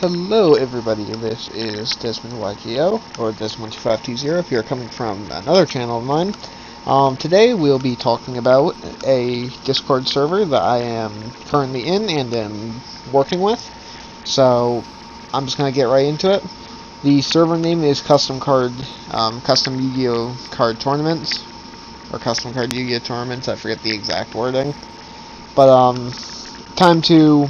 Hello everybody, this is Desmond Yugioh, or Desmond25Tcg if you're coming from another channel of mine. Today we'll be talking about a Discord server that I am currently in and am working with. So I'm just going to get right into it. The server name is Custom Yu-Gi-Oh Card Tournaments, or Custom Card Yu-Gi-Oh Tournaments, I forget the exact wording. But time to,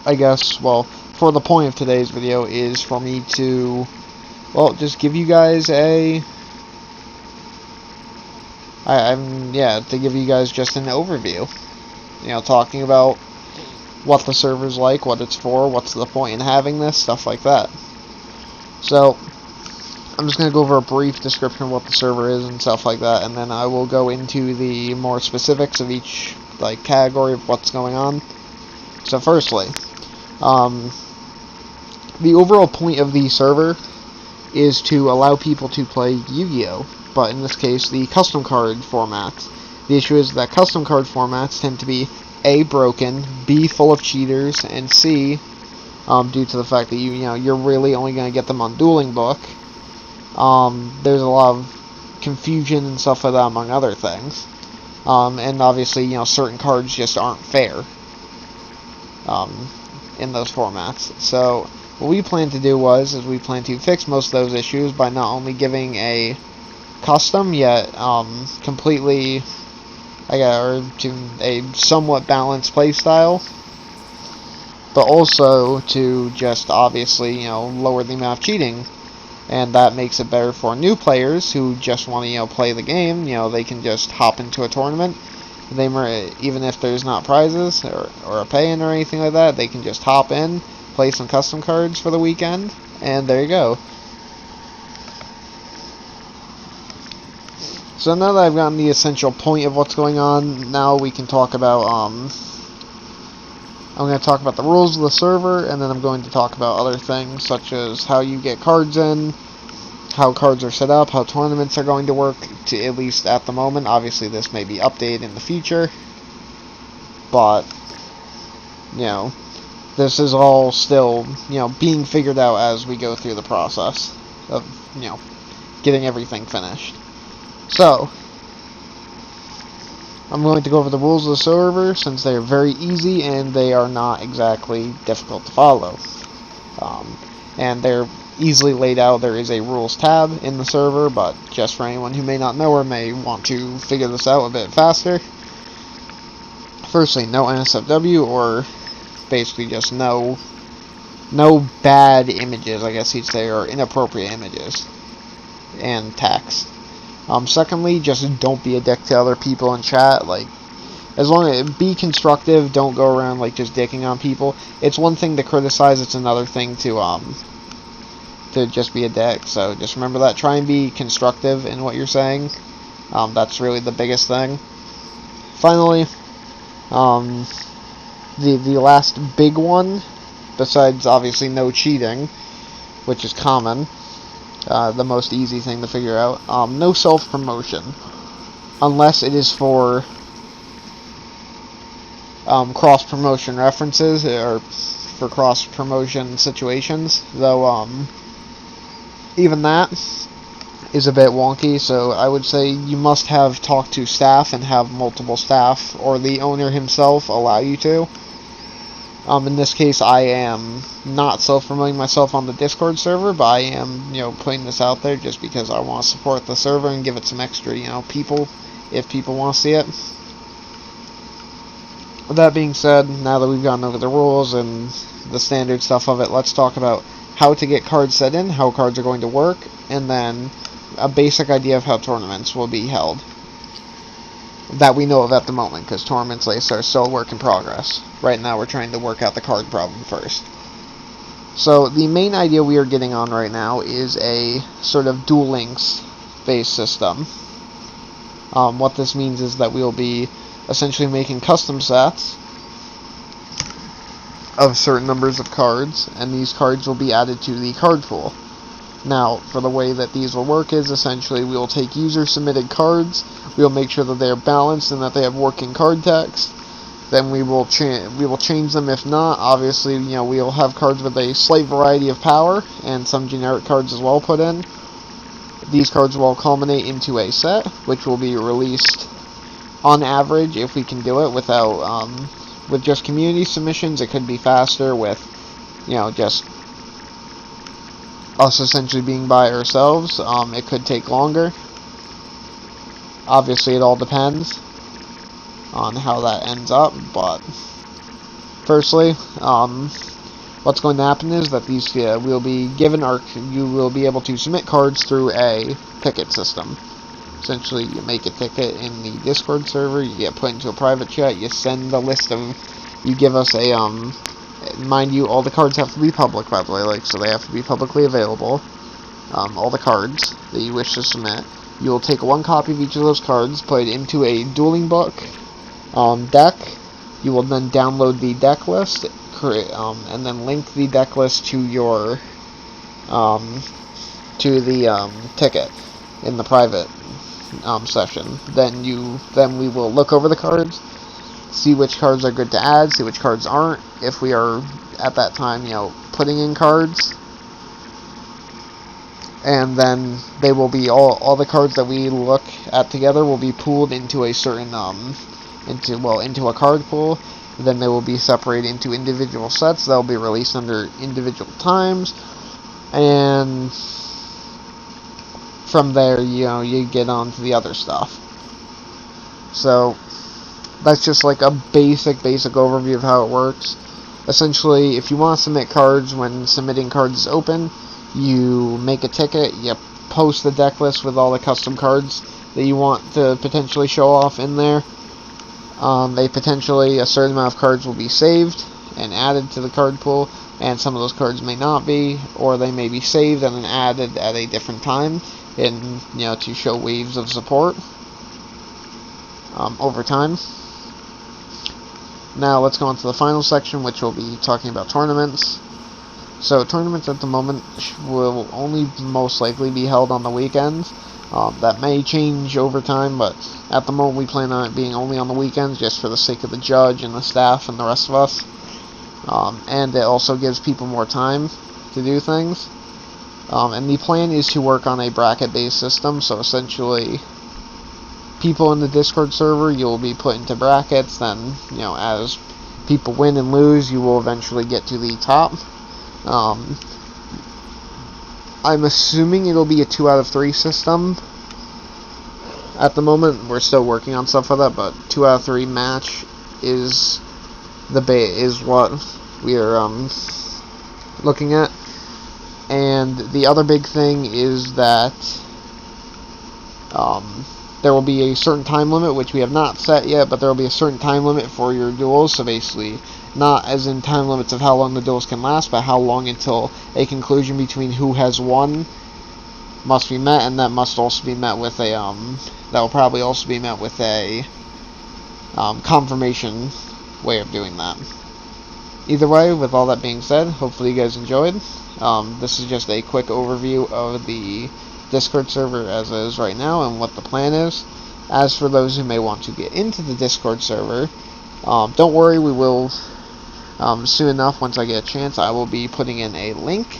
I guess, well, for the point of today's video is for me to, well, just give you guys to give you guys just an overview. You know, talking about what the server's like, what it's for, what's the point in having this, stuff like that. So, I'm just going to go over a brief description of what the server is and stuff like that, and then I will go into the more specifics of each, category of what's going on. So firstly, the overall point of the server is to allow people to play Yu-Gi-Oh, but in this case, the custom card formats. The issue is that custom card formats tend to be A, broken, B, full of cheaters, and C, due to the fact that you're really only going to get them on Dueling Book. There's a lot of confusion and stuff like that, among other things. And obviously, certain cards just aren't fair in those formats. So what we plan to do is we plan to fix most of those issues by not only giving a custom yet completely, a somewhat balanced playstyle, but also to just obviously lower the amount of cheating, and that makes it better for new players who just want to play the game. They can just hop into a tournament. Even if there's not prizes or a pay-in or anything like that, they can just hop in, play some custom cards for the weekend, and there you go. So now that I've gotten the essential point of what's going on, now we can talk about, I'm going to talk about the rules of the server, and then I'm going to talk about other things, such as how you get cards in, how cards are set up, how tournaments are going to work, at least at the moment. Obviously this may be updated in the future, but, this is all still, being figured out as we go through the process of, getting everything finished. So, I'm going to go over the rules of the server, since they are very easy and they are not exactly difficult to follow. And they're easily laid out. There is a rules tab in the server, but just for anyone who may not know or may want to figure this out a bit faster. Firstly, no NSFW, or basically just no bad images, I guess you'd say, or inappropriate images and text. Secondly, just don't be a dick to other people in chat. As long as be constructive, don't go around just dicking on people. It's one thing to criticize, it's another thing to just be a dick. So just remember that. Try and be constructive in what you're saying. That's really the biggest thing. Finally, the last big one, besides obviously no cheating, which is common, the most easy thing to figure out, no self-promotion, unless it is for cross-promotion references, or for cross-promotion situations, though even that is a bit wonky. So I would say you must have talked to staff and have multiple staff, or the owner himself allow you to. In this case, I am not self-promoting myself on the Discord server, but I am, putting this out there just because I want to support the server and give it some extra, people, if people want to see it. With that being said, now that we've gone over the rules and the standard stuff of it, let's talk about how to get cards set in, how cards are going to work, and then a basic idea of how tournaments will be held. That we know of at the moment, because tournaments are still a work in progress. Right now we're trying to work out the card problem first. So the main idea we are getting on right now is a sort of Duel Links based system. What this means is that we'll be essentially making custom sets of certain numbers of cards, and these cards will be added to the card pool. Now, for the way that these will work is essentially we will take user-submitted cards, we will make sure that they are balanced and that they have working card text, then we will change them. If not, obviously, we'll have cards with a slight variety of power and some generic cards as well put in. These cards will culminate into a set, which will be released on average, if we can do it without with just community submissions. It could be faster with just us essentially being by ourselves. It could take longer. Obviously, it all depends on how that ends up, but firstly, what's going to happen is that these will be given you will be able to submit cards through a ticket system. Essentially, you make a ticket in the Discord server, you get put into a private chat, you send the list of, you give us a, mind you, all the cards have to be public, by the way, so they have to be publicly available, all the cards that you wish to submit. You will take one copy of each of those cards, put it into a dueling book deck. You will then download the deck list, and then link the deck list to your ticket in the private session. Then we will look over the cards, see which cards are good to add, see which cards aren't. If we are at that time, putting in cards, and then they will be all the cards that we look at together will be pooled into a certain into a card pool. Then they will be separated into individual sets that will be released under individual times, and from there, you get on to the other stuff. So that's just like a basic overview of how it works. Essentially, if you want to submit cards, when submitting cards is open, you make a ticket, you post the deck list with all the custom cards that you want to potentially show off in there. A certain amount of cards will be saved and added to the card pool, and some of those cards may not be, or they may be saved and then added at a different time, to show waves of support over time. Now let's go on to the final section, which will be talking about tournaments. So tournaments at the moment will only most likely be held on the weekends. That may change over time, but at the moment we plan on it being only on the weekends, just for the sake of the judge and the staff and the rest of us. And it also gives people more time to do things. And the plan is to work on a bracket-based system, so essentially people in the Discord server, you'll be put into brackets, then, as people win and lose, you will eventually get to the top. I'm assuming it'll be a 2 out of 3 system. At the moment, we're still working on stuff for that, but 2 out of 3 match is what we're looking at. And the other big thing is that there will be a certain time limit, which we have not set yet, but there will be a certain time limit for your duels. So basically, not as in time limits of how long the duels can last, but how long until a conclusion between who has won must be met, and that must also be met with a that will probably also be met with a confirmation way of doing that. Either way, with all that being said, hopefully you guys enjoyed. This is just a quick overview of the Discord server as it is right now and what the plan is. As for those who may want to get into the Discord server, don't worry, we will soon enough, once I get a chance, I will be putting in a link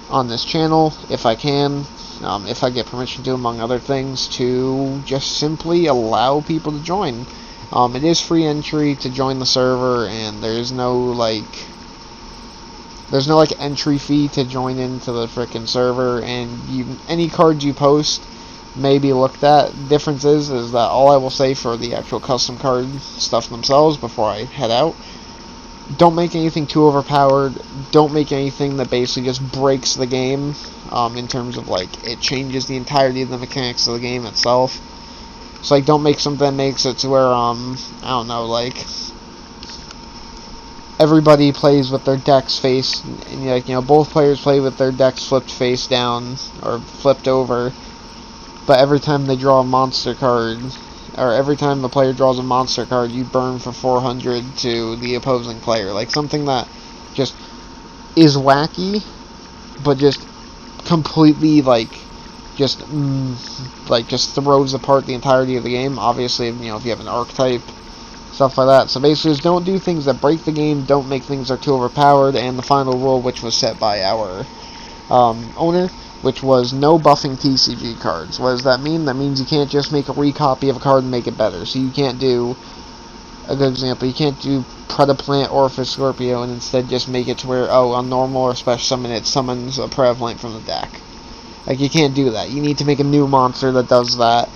on this channel, if I can, if I get permission to, among other things, to just simply allow people to join. It is free entry to join the server, and there's no entry fee to join into the frickin' server, and any cards you post may be looked at. Difference is that all I will say for the actual custom card stuff themselves before I head out, don't make anything too overpowered, don't make anything that basically just breaks the game, in terms of it changes the entirety of the mechanics of the game itself. So don't make something that makes it to where I don't know, everybody plays with their decks face, and both players play with their decks flipped face down or flipped over, but every time they draw a monster card, or every time the player draws a monster card, you burn for 400 to the opposing player. Something that just is wacky, but just completely just throws apart the entirety of the game. Obviously, if you have an archetype stuff like that. So basically, just don't do things that break the game, don't make things that are too overpowered, and the final rule, which was set by our owner, which was no buffing TCG cards. What does that mean? That means you can't just make a recopy of a card and make it better. So you can't do, a good example, you can't do Predaplant or for Scorpio and instead just make it to where, oh, on normal or special summon it summons a Prevalent from the deck. Like, you can't do that. You need to make a new monster that does that.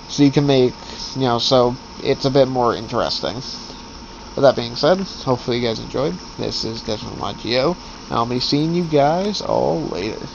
So you can make, you know, so it's a bit more interesting. With that being said, hopefully you guys enjoyed. This is definitely my Yugioh, and I'll be seeing you guys all later.